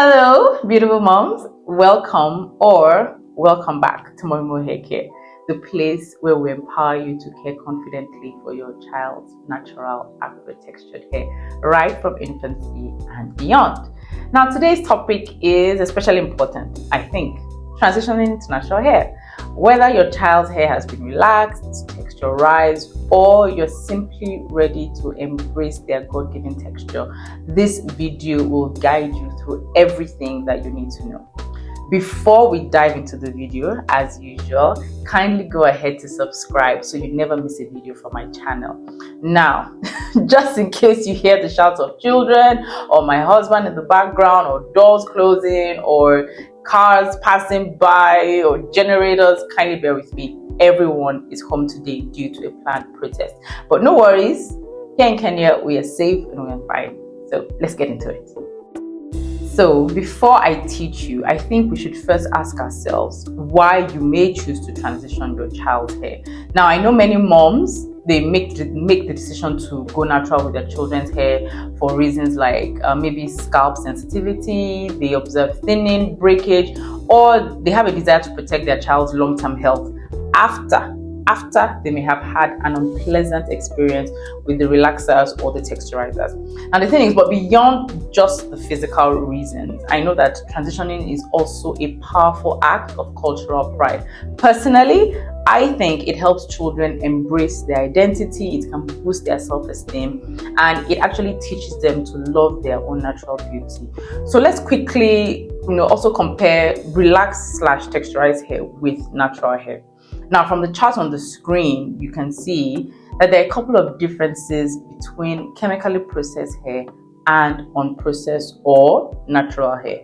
Hello, beautiful moms. Welcome back to Momo Hair Care, the place where we empower you to care confidently for your child's natural afro-textured hair, right from infancy and beyond. Now, today's topic is especially important, I think, transitioning to natural hair. Whether your child's hair has been relaxed, texturized, or you're simply ready to embrace their God-given texture, this video will guide you through everything that you need to know. Before we dive into the video, as usual, kindly go ahead to subscribe so you never miss a video from my channel. Now, just in case you hear the shouts of children or my husband in the background or doors closing or cars passing by or generators, kindly bear with me. Everyone is home today due to a planned protest. But no worries, here in Kenya, we are safe and we are fine. So let's get into it. So before I teach you, I think we should first ask ourselves why you may choose to transition your child's hair. Now, I know many moms, they make the decision to go natural with their children's hair for reasons like maybe scalp sensitivity, they observe thinning, breakage, or they have a desire to protect their child's long-term health after they may have had an unpleasant experience with the relaxers or the texturizers. And the thing is, but beyond just the physical reasons, I know that transitioning is also a powerful act of cultural pride. Personally, I think it helps children embrace their identity, it can boost their self-esteem, and it actually teaches them to love their own natural beauty. So let's quickly, also compare relaxed/texturized hair with natural hair. Now, from the chart on the screen, you can see that there are a couple of differences between chemically processed hair and unprocessed or natural hair.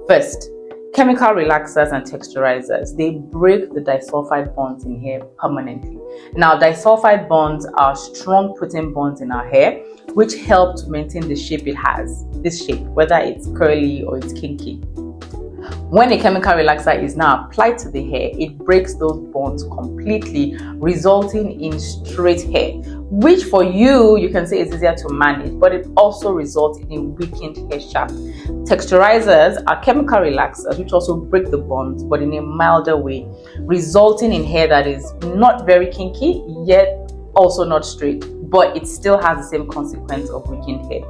First, chemical relaxers and texturizers, they break the disulfide bonds in hair permanently. Now, disulfide bonds are strong protein bonds in our hair, which help to maintain the shape it has, this shape, whether it's curly or it's kinky. When a chemical relaxer is now applied to the hair, it breaks those bonds completely, resulting in straight hair, which for you can say is easier to manage, but it also results in a weakened hair shaft. Texturizers are chemical relaxers which also break the bonds, but in a milder way, resulting in hair that is not very kinky, yet also not straight, but it still has the same consequence of weakened hair.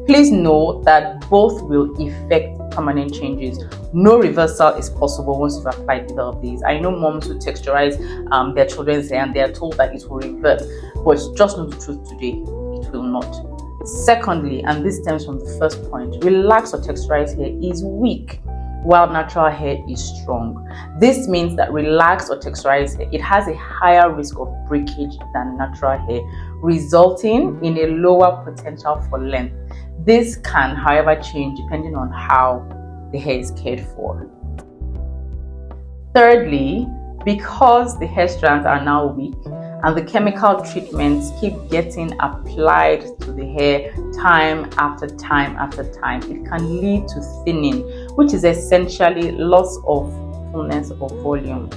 Please know that both will effect permanent changes. No reversal is possible once you've applied either of these. I know moms who texturize their children's hair and they are told that it will revert, but just know the truth today, it will not. Secondly, and this stems from the first point, relaxed or texturized hair is weak, while natural hair is strong. This means that relaxed or texturized hair, it has a higher risk of breakage than natural hair, resulting in a lower potential for length. This can, however, change depending on how the hair is cared for. Thirdly, because the hair strands are now weak and the chemical treatments keep getting applied to the hair time after time after time, it can lead to thinning, which is essentially loss of fullness or volume.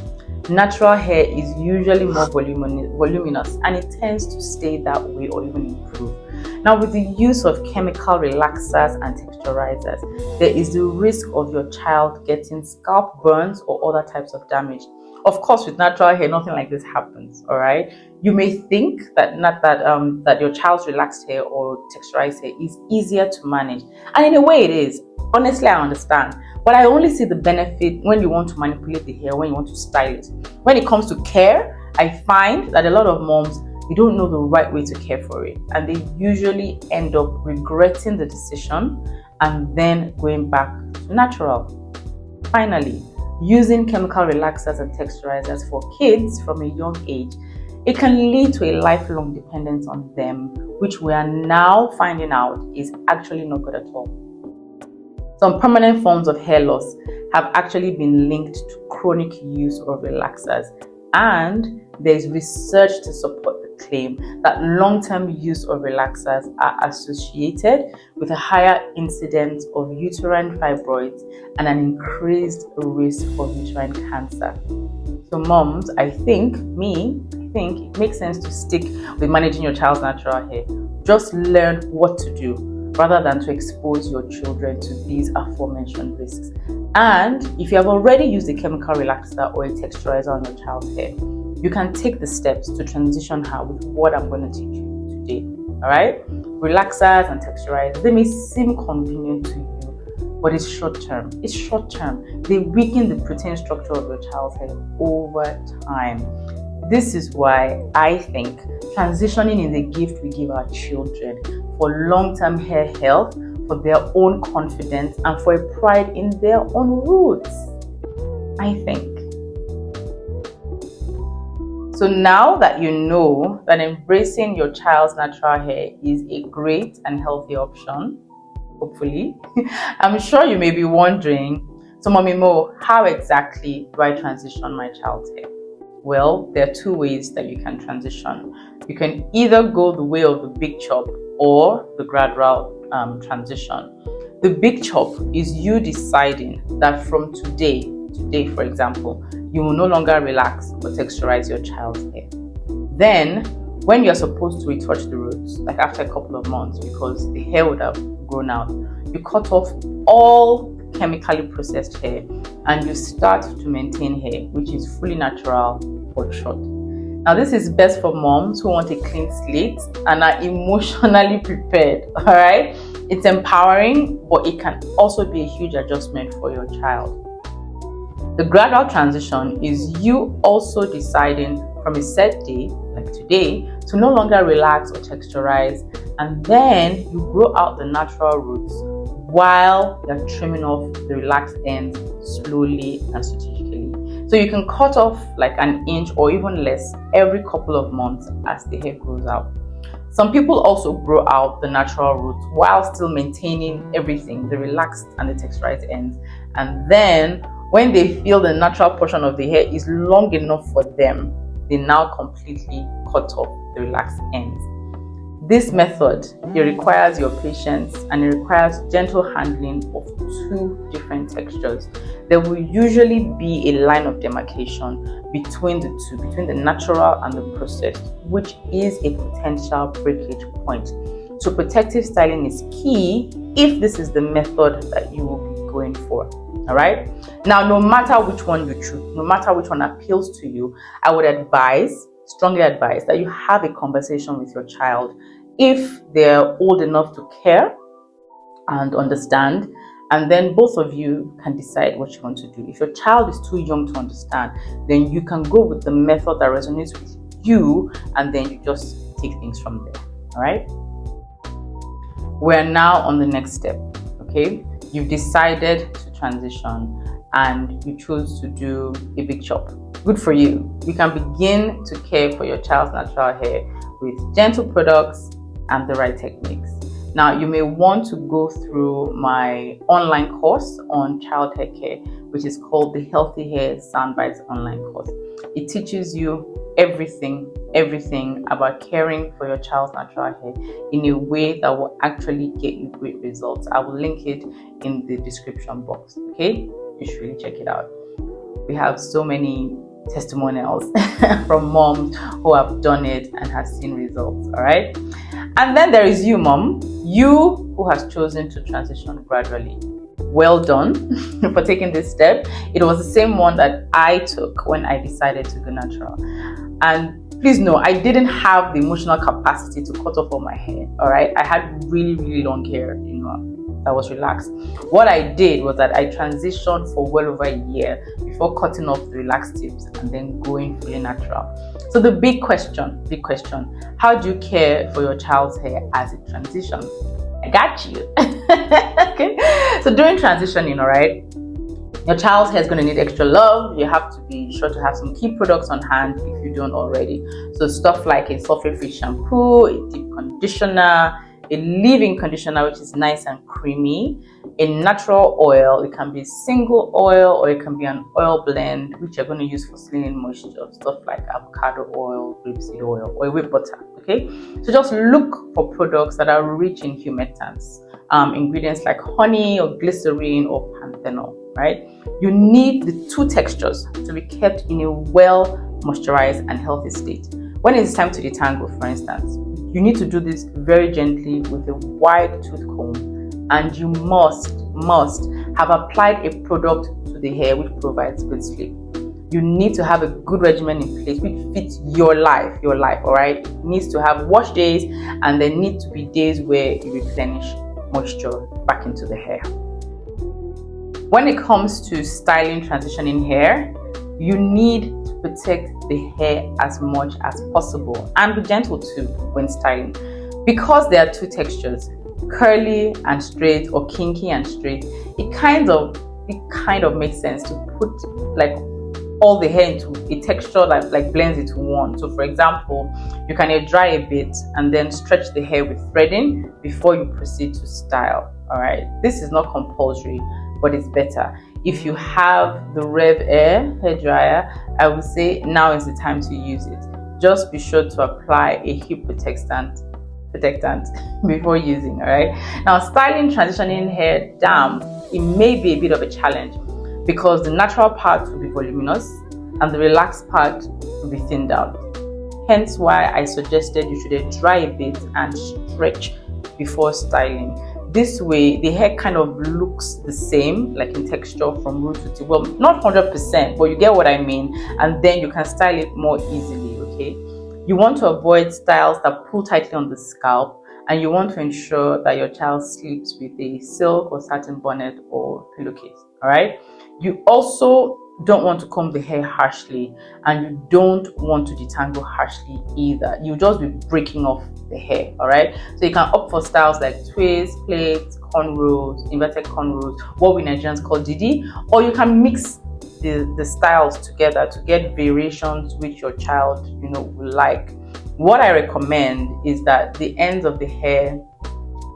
Natural hair is usually more voluminous and it tends to stay that way or even improve. Now, with the use of chemical relaxers and texturizers, there is the risk of your child getting scalp burns or other types of damage. Of course, with natural hair, nothing like this happens, all right? You may think that your child's relaxed hair or texturized hair is easier to manage. And in a way it is. Honestly, I understand. But I only see the benefit when you want to manipulate the hair, when you want to style it. When it comes to care, I find that a lot of moms, they don't know the right way to care for it. And they usually end up regretting the decision and then going back to natural. Finally, using chemical relaxers and texturizers for kids from a young age, it can lead to a lifelong dependence on them, which we are now finding out is actually not good at all. Some permanent forms of hair loss have actually been linked to chronic use of relaxers, and there's research to support the claim that long-term use of relaxers are associated with a higher incidence of uterine fibroids and an increased risk of uterine cancer. So moms, I think it makes sense to stick with managing your child's natural hair. Just learn what to do. rather than to expose your children to these aforementioned risks. And if you have already used a chemical relaxer or a texturizer on your child's hair, you can take the steps to transition her with what I'm going to teach you today. All right? Relaxers and texturizers, they may seem convenient to you, but it's short term. It's short term. They weaken the protein structure of your child's hair over time. This is why I think transitioning is a gift we give our children for long-term hair health, for their own confidence, and for a pride in their own roots, I think. So now that you know that embracing your child's natural hair is a great and healthy option, hopefully, I'm sure you may be wondering, so Mommy Mo, how exactly do I transition my child's hair? Well, there are two ways that you can transition. You can either go the way of the big chop or the gradual transition. The big chop is you deciding that from today for example, you will no longer relax or texturize your child's hair. Then, when you're supposed to retouch the roots, like after a couple of months, because the hair would have grown out, you cut off all chemically processed hair and you start to maintain hair, which is fully natural but short. Now, this is best for moms who want a clean slate and are emotionally prepared, all right? It's empowering, but it can also be a huge adjustment for your child. The gradual transition is you also deciding from a set day, like today, to no longer relax or texturize, and then you grow out the natural roots while you're trimming off the relaxed ends slowly and strategically. So you can cut off like an inch or even less every couple of months as the hair grows out. Some people also grow out the natural roots while still maintaining everything, the relaxed and the texturized ends. And then when they feel the natural portion of the hair is long enough for them, they now completely cut off the relaxed ends. This method, it requires your patience and it requires gentle handling of two different textures. There will usually be a line of demarcation between the two, between the natural and the processed, which is a potential breakage point. So protective styling is key if this is the method that you will be going for. All right. Now, no matter which one you choose, no matter which one appeals to you, I would strongly advise that you have a conversation with your child if they're old enough to care and understand, and then both of you can decide what you want to do. If your child is too young to understand, then you can go with the method that resonates with you, and then you just take things from there. All right. We're now on the next step. Okay. You've decided to transition and you chose to do a big chop. Good for you. You can begin to care for your child's natural hair with gentle products and the right techniques. Now, you may want to go through my online course on child hair care, which is called the Healthy Hair Soundbites online course. It teaches you everything about caring for your child's natural hair in a way that will actually get you great results. I will link it in the description box. Okay, you should really check it out. We have so many testimonials from moms who have done it and have seen results. All right, and then there is you, mom, you who has chosen to transition gradually. Well done for taking this step. It was the same one that I took when I decided to go natural. And please know, I didn't have the emotional capacity to cut off all my hair. All right, I had really long hair, that was relaxed. What I did was that I transitioned for well over a year before cutting off the relaxed tips and then going fully natural. So the big question, how do you care for your child's hair as it transitions? I got you. Okay, so during transitioning, all right, your child's hair is going to need extra love. You have to be sure to have some key products on hand if you don't already. So stuff like a sulfate-free shampoo, a deep conditioner, a leave-in conditioner which is nice and creamy, a natural oil. It can be a single oil or it can be an oil blend which you're going to use for sealing moisture, stuff like avocado oil, grapeseed oil, or whipped butter. Okay, so just look for products that are rich in humectants, ingredients like honey or glycerin or panthenol. Right, you need the two textures to be kept in a well moisturized and healthy state. When it's time to detangle, for instance, You need to do this very gently with a wide tooth comb, and you must have applied a product to the hair which provides good sleep. You need to have a good regimen in place which fits your life, all right? It needs to have wash days, and there need to be days where you replenish moisture back into the hair. When it comes to styling transitioning hair, you need to protect the hair as much as possible, and be gentle too when styling, because there are two textures, curly and straight or kinky and straight. It kind of makes sense to put like all the hair into a texture that like blends into one. So for example, you can air dry a bit and then stretch the hair with threading before you proceed to style. All right, this is not compulsory, but it's better. If you have the Rev Air hair dryer, I would say now is the time to use it. Just be sure to apply a heat protectant before using. All right, now styling transitioning hair damp, it may be a bit of a challenge because the natural part will be voluminous and the relaxed part will be thinned out. Hence why I suggested you should dry a bit and stretch before styling. This way the hair kind of looks the same, like in texture from root to tip. Well, not 100%, but you get what I mean, and then you can style it more easily. Okay, you want to avoid styles that pull tightly on the scalp, and you want to ensure that your child sleeps with a silk or satin bonnet or pillowcase. All right, you also don't want to comb the hair harshly, and you don't want to detangle harshly either. You'll just be breaking off the hair. All right, so you can opt for styles like twists, plaits, cornrows, inverted cornrows, what we Nigerians call didi, or you can mix the styles together to get variations which your child will like. What I recommend is that the ends of the hair,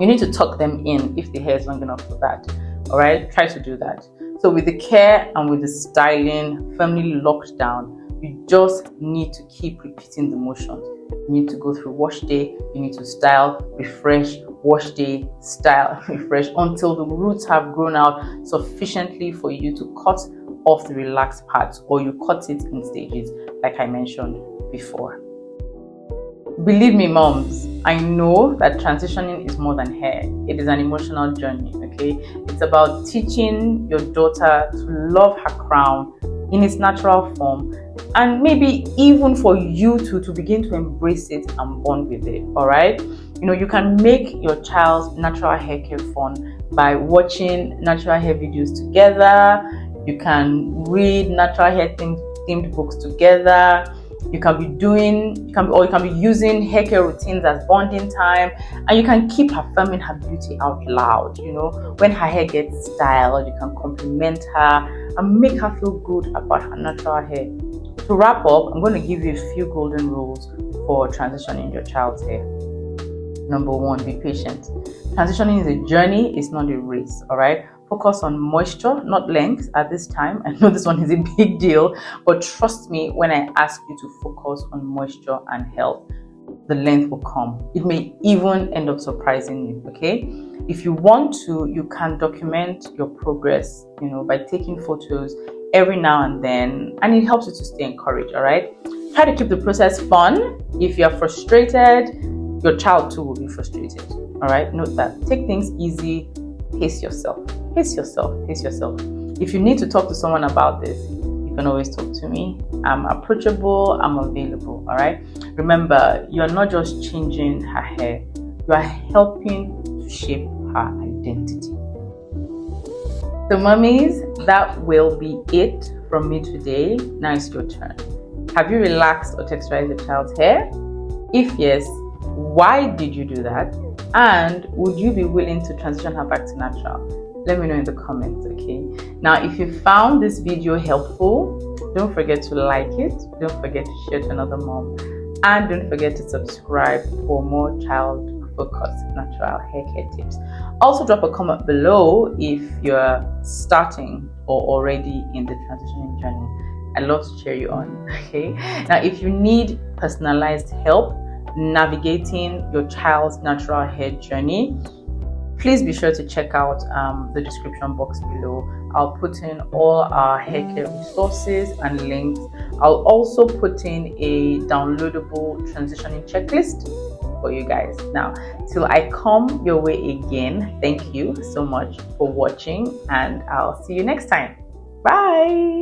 you need to tuck them in if the hair is long enough for that. All right, try to do that. So with the care and with the styling firmly locked down, you just need to keep repeating the motions. You need to go through wash day, you need to style, refresh, wash day, style, refresh, until the roots have grown out sufficiently for you to cut off the relaxed parts, or you cut it in stages like I mentioned before. Believe me, moms, I know that transitioning is more than hair. It is an emotional journey, okay? It's about teaching your daughter to love her crown in its natural form, and maybe even for you to begin to embrace it and bond with it. All right, you can make your child's natural hair care fun by watching natural hair videos together. You can read natural hair themed books together. You can be using hair care routines as bonding time, and you can keep affirming her beauty out loud. When her hair gets styled, you can compliment her and make her feel good about her natural hair. To wrap up, I'm going to give you a few golden rules for transitioning your child's hair. Number 1, be patient. Transitioning is a journey, it's not a race. All right, focus on moisture, not length at this time. I know this one is a big deal, but trust me when I ask you to focus on moisture and health, the length will come. It may even end up surprising you. Okay, if you want to, you can document your progress, by taking photos every now and then, and it helps you to stay encouraged. All right, try to keep the process fun. If you're frustrated, your child too will be frustrated. All right, note that. Take things easy. Pace yourself. If you need to talk to someone about this, you can always talk to me. I'm approachable, I'm available. All right, remember, you're not just changing her hair, you are helping to shape her identity. So mummies, that will be it from me today. Now it's your turn. Have you relaxed or texturized your child's hair? If yes, why did you do that? And would you be willing to transition her back to natural? Let me know in the comments, okay? Now, if you found this video helpful, don't forget to like it. Don't forget to share to another mom. And don't forget to subscribe for more child-focused natural hair care tips. Also, drop a comment below if you're starting or already in the transitioning journey. I'd love to cheer you on, okay? Now, if you need personalized help navigating your child's natural hair journey, please be sure to check out the description box below. I'll put in all our hair care resources and links. I'll also put in a downloadable transitioning checklist for you guys. Now, till I come your way again, thank you so much for watching, and I'll see you next time. Bye.